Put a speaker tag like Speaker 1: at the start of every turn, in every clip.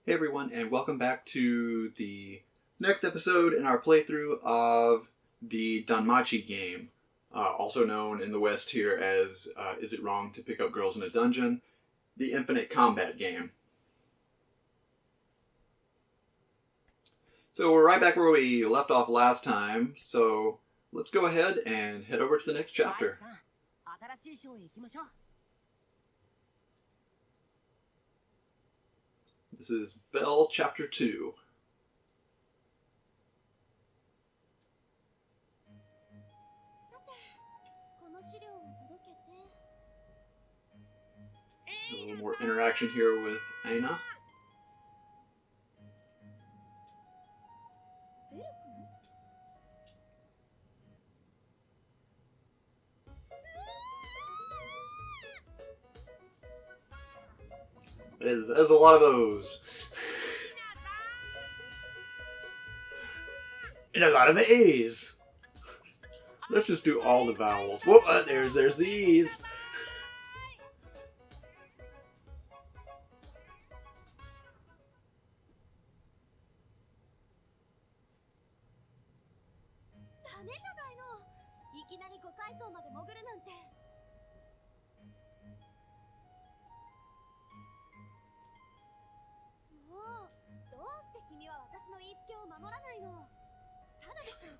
Speaker 1: Hey everyone, and welcome back to the next episode in our playthrough of the DanMachi game, also known in the West here as Is It Wrong to Pick Up Girls in a Dungeon? The Infinite Combat game. So we're right back where we left off last time, so let's go ahead and head over to the next chapter. This is Bell Chapter 2. A little more interaction here with Aina. There's a lot of O's. And a lot of A's. Let's just do all the vowels. Whoa, there's the E's.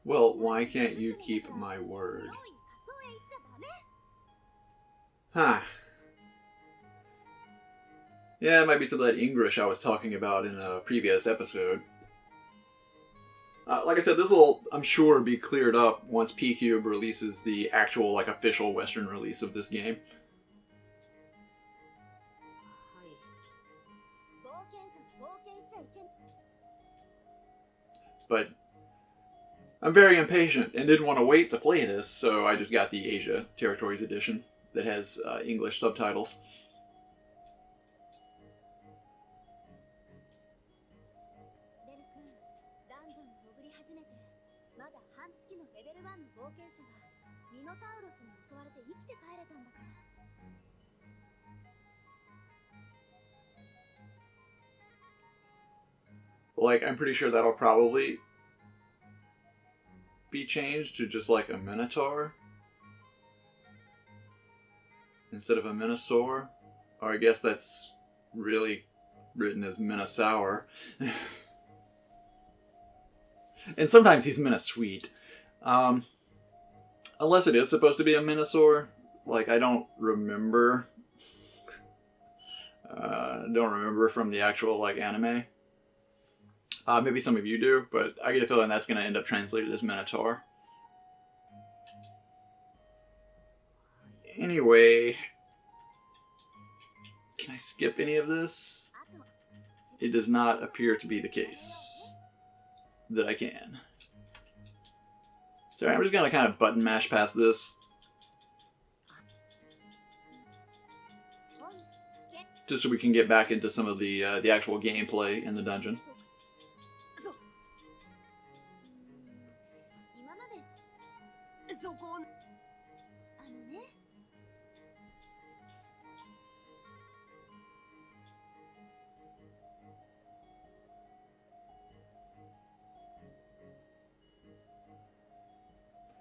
Speaker 1: Well, why can't you keep my word? Huh. Yeah, it might be some of that English I was talking about in a previous episode. Like I said, this will, I'm sure, be cleared up once P-Cube releases the actual, official Western release of this game. But I'm very impatient and didn't want to wait to play this, so I just got the Asia Territories edition that has English subtitles. I'm pretty sure that'll probably be changed to just a Minotaur instead of a Minosaur. Or I guess that's really written as Minosaur. And sometimes he's Minosweet. Unless it is supposed to be a Minosaur. I don't remember. Don't remember from the actual, anime. Maybe some of you do, but I get a feeling that's going to end up translated as Minotaur. Anyway, can I skip any of this? It does not appear to be the case that I can. So I'm just going to kind of button mash past this. Just so we can get back into some of the actual gameplay in the dungeon.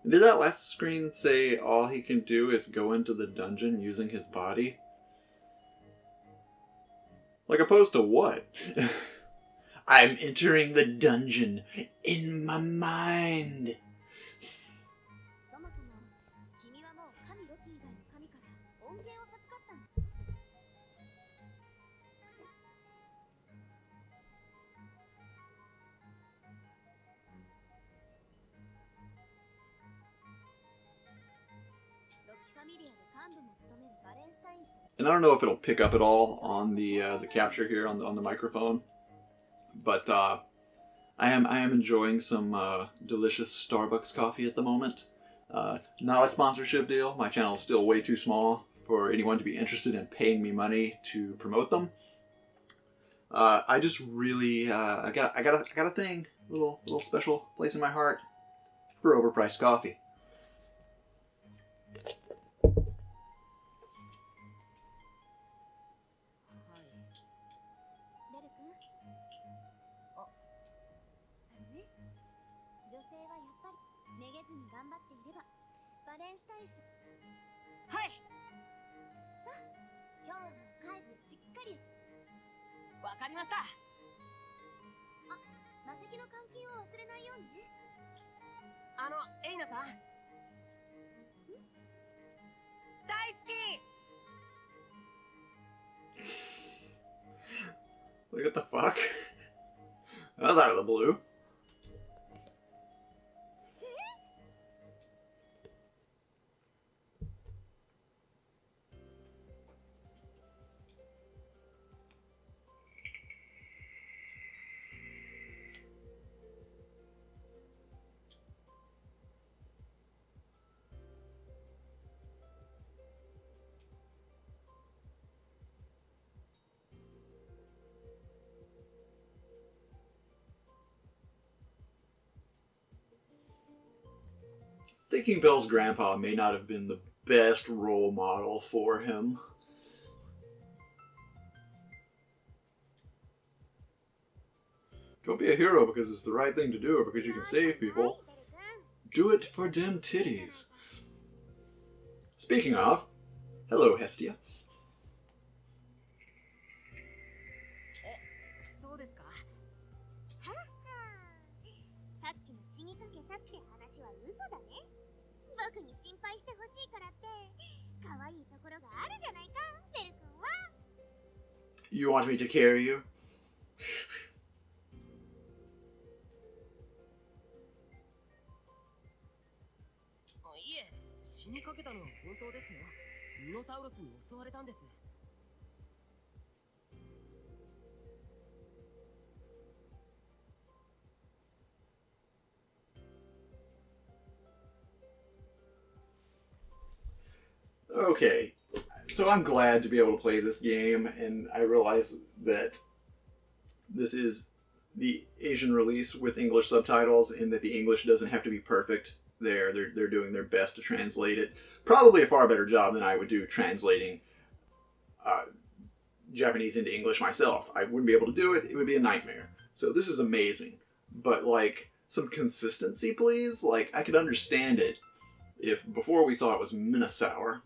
Speaker 1: Did that last screen say all he can do is go into the dungeon using his body? Opposed to what? I'm entering the dungeon in my mind. And I don't know if it'll pick up at all on the capture here on the microphone, but I am enjoying some delicious Starbucks coffee at the moment. Not a sponsorship deal. My channel is still way too small for anyone to be interested in paying me money to promote them. I just really I got a thing, little special place in my heart for overpriced coffee. Look at the fuck. That was out of the blue. Thinking Bell's grandpa may not have been the best role model for him. Don't be a hero because it's the right thing to do or because you can save people. Do it for dem titties. Speaking of, hello Hestia. You want me to carry you?
Speaker 2: 死にかけたのは本当ですよ。ミノタウロスに襲われたんです。
Speaker 1: Okay, so I'm glad to be able to play this game, and I realize that this is the Asian release with English subtitles, and that the English doesn't have to be perfect. They're doing their best to translate it. Probably a far better job than I would do translating Japanese into English myself. I wouldn't be able to do it. It would be a nightmare. So this is amazing. But, like, some consistency, please? Like, I could understand it if before we saw it was Minnesauer.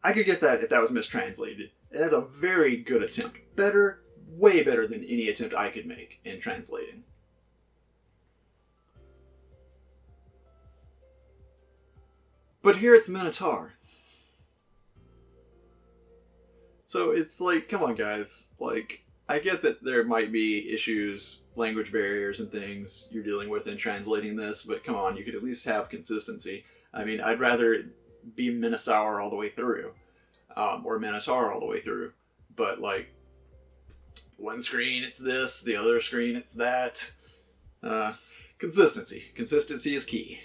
Speaker 1: I could get that if that was mistranslated. And that's a very good attempt. Better, way better than any attempt I could make in translating. But here it's Minotaur. So it's like, come on guys. Like, I get that there might be issues, language barriers and things you're dealing with in translating this, but come on, you could at least have consistency. I mean, I'd rather it be Minnesauer all the way through. Or Minotaur all the way through. But, like, one screen it's this, the other screen it's that. Consistency. Consistency is key.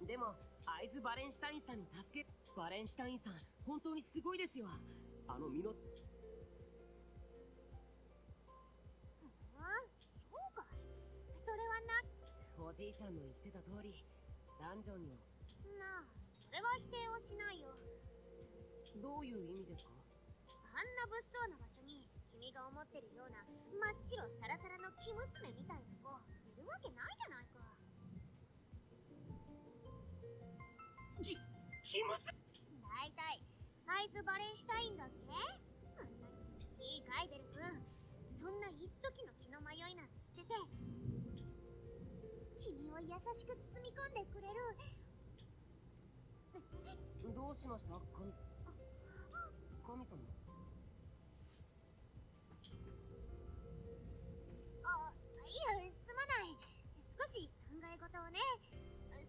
Speaker 2: でも、アイズ・バレンシュタインさんに助け、バレンシュタインさん、本当にすごいですよ。あのミノ。そうか。それはな。おじいちゃんの言ってた通り、ダンジョンには。なあ、それは否定をしないよ。どういう意味ですか？あんな物騒な場所に、君が思ってるような真っ白サラサラの生娘みたいな子、いるわけないじゃないか。 キムス大体アイズ・バレンシュタインだっけ？いいかいベル君、そんな一時の気の迷いなんて捨てて君を優しく包み込んでくれる。どうしました？神様。神様。あ、いや、すまない。少し考え事をね。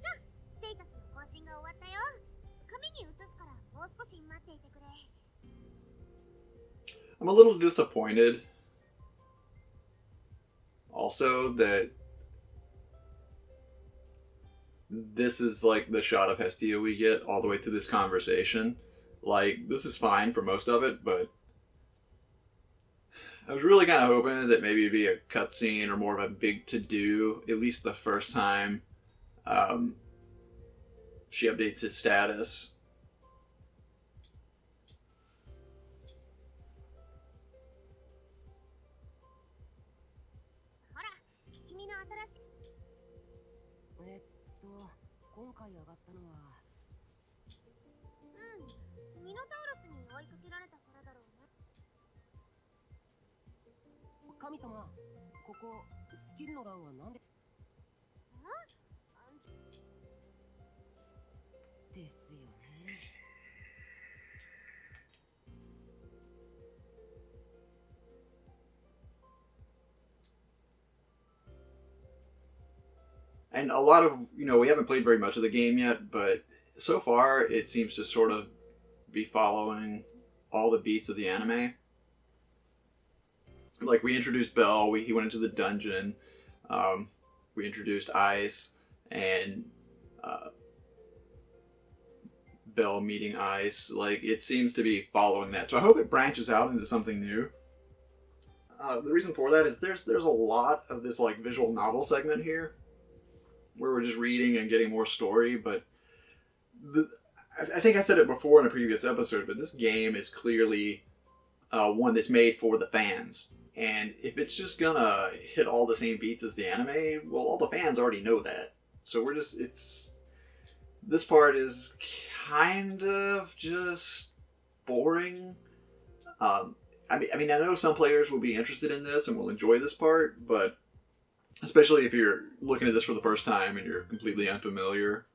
Speaker 2: さあ、ステータスの更新が終わったよ。
Speaker 1: I'm a little disappointed also that this is like the shot of Hestia we get all the way through this conversation. Like, this is fine for most of it, but I was really kind of hoping that maybe it'd be a cutscene or more of a big to-do, at least the first time she updates his status.
Speaker 2: ほら、君の新しい。今回上がったのは。うん、ミノタウロスに追いかけられたからだろうね。神様、ここスキルの欄はなんで？ですよね。
Speaker 1: And a lot of, we haven't played very much of the game yet, but so far it seems to sort of be following all the beats of the anime. Like, we introduced Bell, he went into the dungeon, we introduced Ice, and Bell meeting Ice. Like, it seems to be following that. So I hope it branches out into something new. The reason for that is there's a lot of this, like, visual novel segment here, where we're just reading and getting more story, but I think I said it before in a previous episode, but this game is clearly one that's made for the fans. And if it's just gonna hit all the same beats as the anime, well, all the fans already know that. So this part is kind of just boring. I mean, I know some players will be interested in this and will enjoy this part, but especially if you're looking at this for the first time and you're completely unfamiliar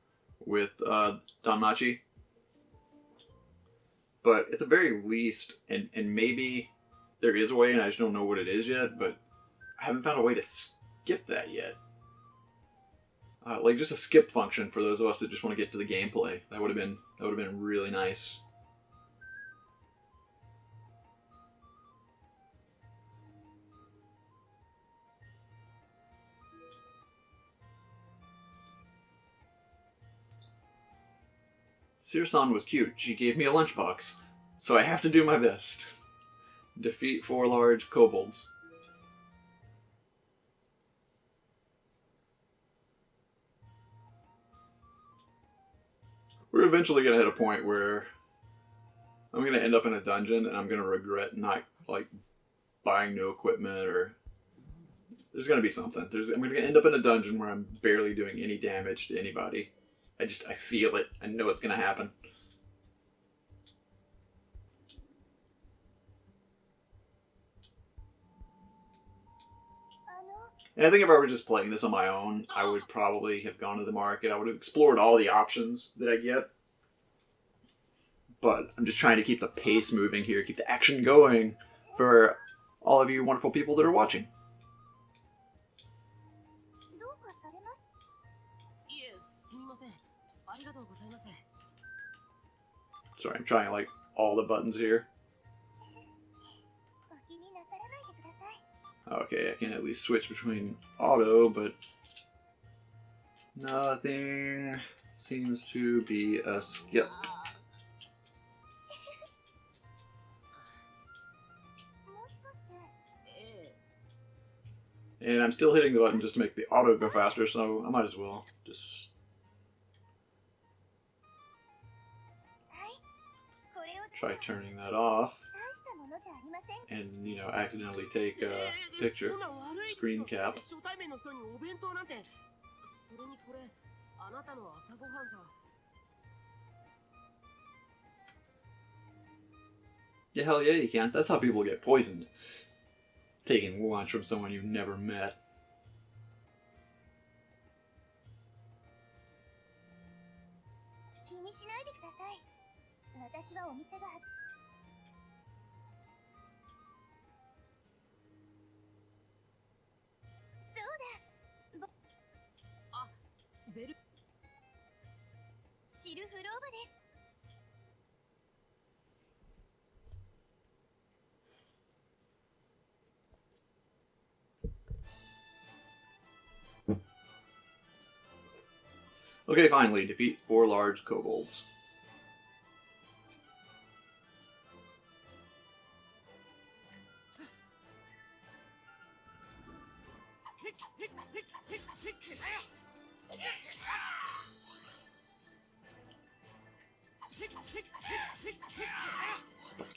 Speaker 1: with DanMachi. But at the very least, and maybe there is a way, and I just don't know what it is yet, but I haven't found a way to skip that yet. Like just a skip function for those of us that just want to get to the gameplay. That would have been really nice. Searsan was cute. She gave me a lunchbox, so I have to do my best. Defeat 4 large kobolds. We're eventually going to hit a point where I'm going to end up in a dungeon and I'm going to regret not, like, buying new equipment, or there's going to be something. I'm going to end up in a dungeon where I'm barely doing any damage to anybody. I feel it. I know it's going to happen. And I think if I were just playing this on my own, I would probably have gone to the market. I would have explored all the options that I get. But I'm just trying to keep the pace moving here, keep the action going for all of you wonderful people that are watching. Sorry, I'm trying like all the buttons here. Okay, I can at least switch between auto, but nothing seems to be a skip. And I'm still hitting the button just to make the auto go faster, so I might as well just... try turning that off. And, accidentally take a picture. Screen cap. Yeah, hell yeah you can. That's how people get poisoned. Taking lunch from someone you've never met. Okay, finally, defeat 4 large kobolds.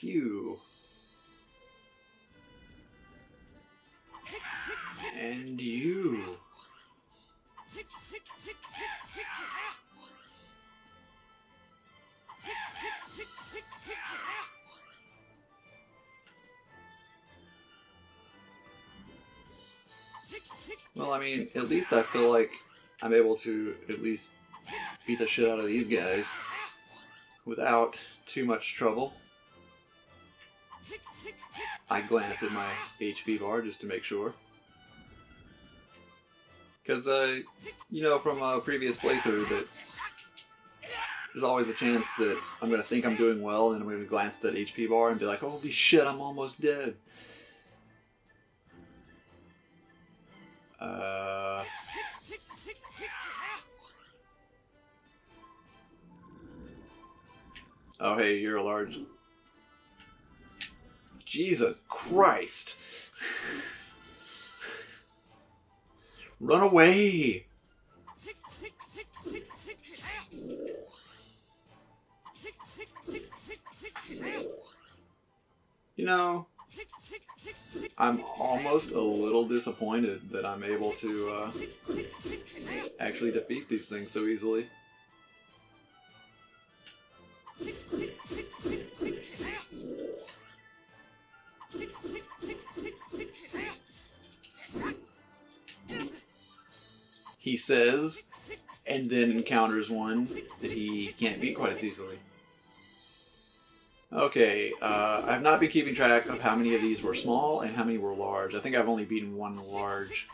Speaker 1: You. And you. Well, I mean, at least I feel like I'm able to at least beat the shit out of these guys without too much trouble. I glance at my HP bar just to make sure. Because, you know from a previous playthrough that there's always a chance that I'm going to think I'm doing well and then I'm going to glance at that HP bar and be like, holy shit, I'm almost dead. Oh, hey, you're a large... Jesus Christ! Run away! You know, I'm almost a little disappointed that I'm able to actually defeat these things so easily. He says, and then encounters one that he can't beat quite as easily. Okay, I've not been keeping track of how many of these were small and how many were large. I think I've only beaten one large.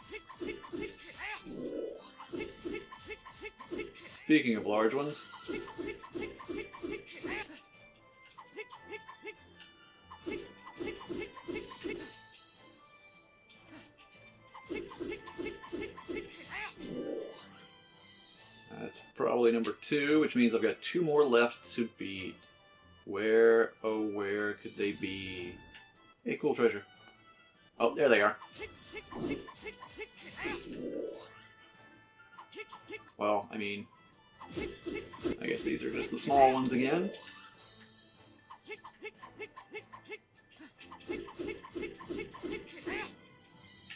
Speaker 1: Speaking of large ones... That's probably number 2, which means I've got 2 more left to beat. Where, oh where could they be? Hey, cool treasure. Oh, there they are. Well, I mean, I guess these are just the small ones again.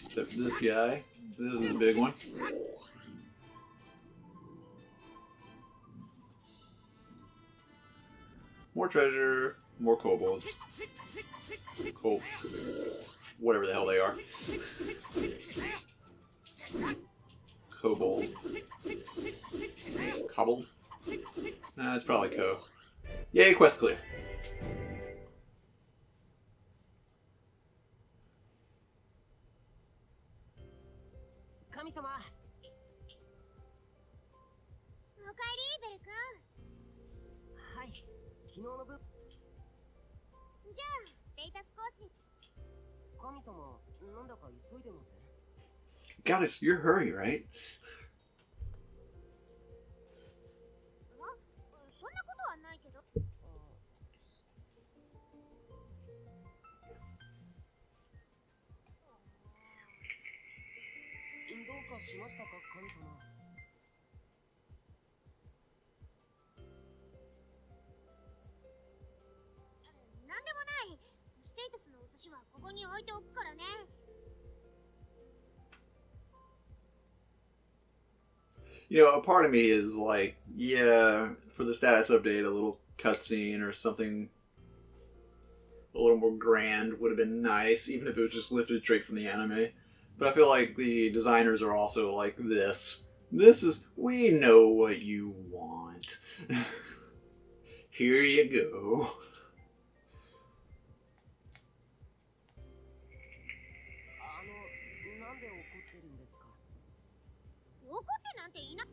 Speaker 1: Except for this guy. This is a big one. More treasure, more kobolds. Whatever the hell they are. Kobold. Kobold? Nah, it's probably Ko. Yay, quest clear.
Speaker 2: Kami-sama. おかえり、ベル君。はい、昨日の分。じゃあ、ステータス更新。神様、なんだか急いでません？
Speaker 1: God, it's your hurry, right?
Speaker 2: そんなことはないけど。どうかしましたか、神様。なんでもない。ステータスの写しはここに置いておくからね。
Speaker 1: You know, a part of me is like, yeah, for the status update, a little cutscene or something a little more grand would have been nice, even if it was just lifted straight from the anime. But I feel like the designers are also like this. This is, we know what you want. Here you go.
Speaker 2: なんで怒ってるんですか？怒ってなんていな。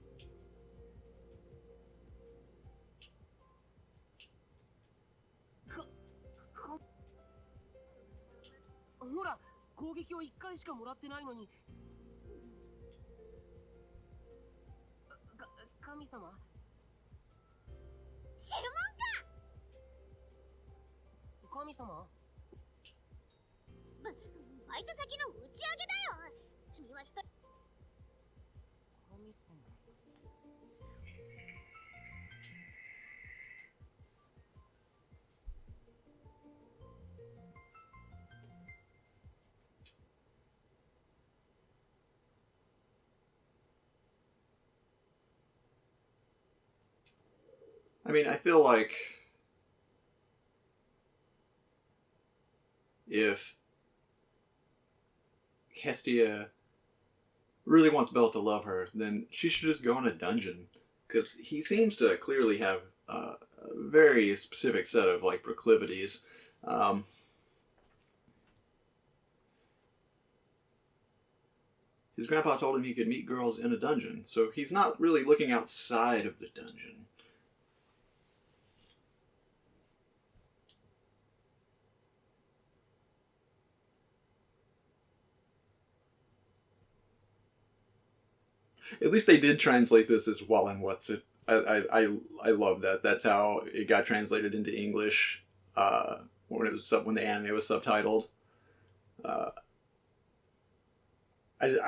Speaker 2: ほら、攻撃を1回しかもらってないのに。神様？知るもんか！神様？バイト先の打ち上げだよ。君は一人。神様。
Speaker 1: I mean, I feel like if Hestia really wants Belle to love her, then she should just go in a dungeon. Because he seems to clearly have a very specific set of, like, proclivities. His grandpa told him he could meet girls in a dungeon, so he's not really looking outside of the dungeon. At least they did translate this as well, and what's it? I love that. That's how it got translated into English when the anime was subtitled. I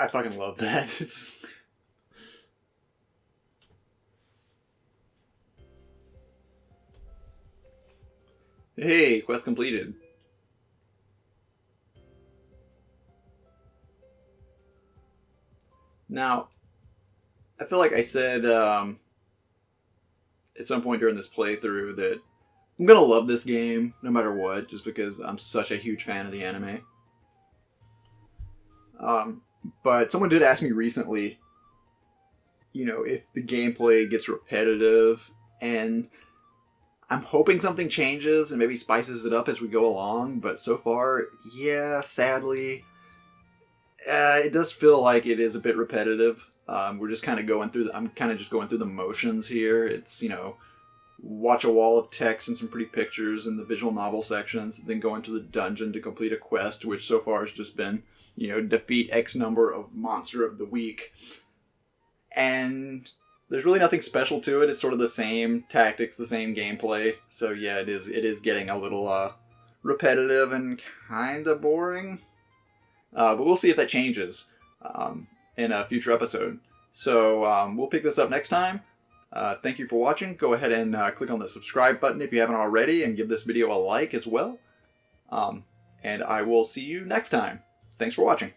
Speaker 1: fucking love that. It's hey, quest completed. Now, I feel like I said at some point during this playthrough that I'm gonna love this game no matter what, just because I'm such a huge fan of the anime. But someone did ask me recently, you know, if the gameplay gets repetitive, and I'm hoping something changes and maybe spices it up as we go along, but so far, yeah, sadly, it does feel like it is a bit repetitive. We're just kind of going through I'm kind of just going through the motions here. It's, you know, watch a wall of text and some pretty pictures in the visual novel sections, then go into the dungeon to complete a quest, which so far has just been, you know, defeat X number of monster of the week. And there's really nothing special to it. It's sort of the same tactics, the same gameplay. So yeah, it is getting a little repetitive and kind of boring. But we'll see if that changes in a future episode. So we'll pick this up next time. Thank you for watching. Go ahead and click on the subscribe button if you haven't already, and give this video a like as well. And I will see you next time. Thanks for watching.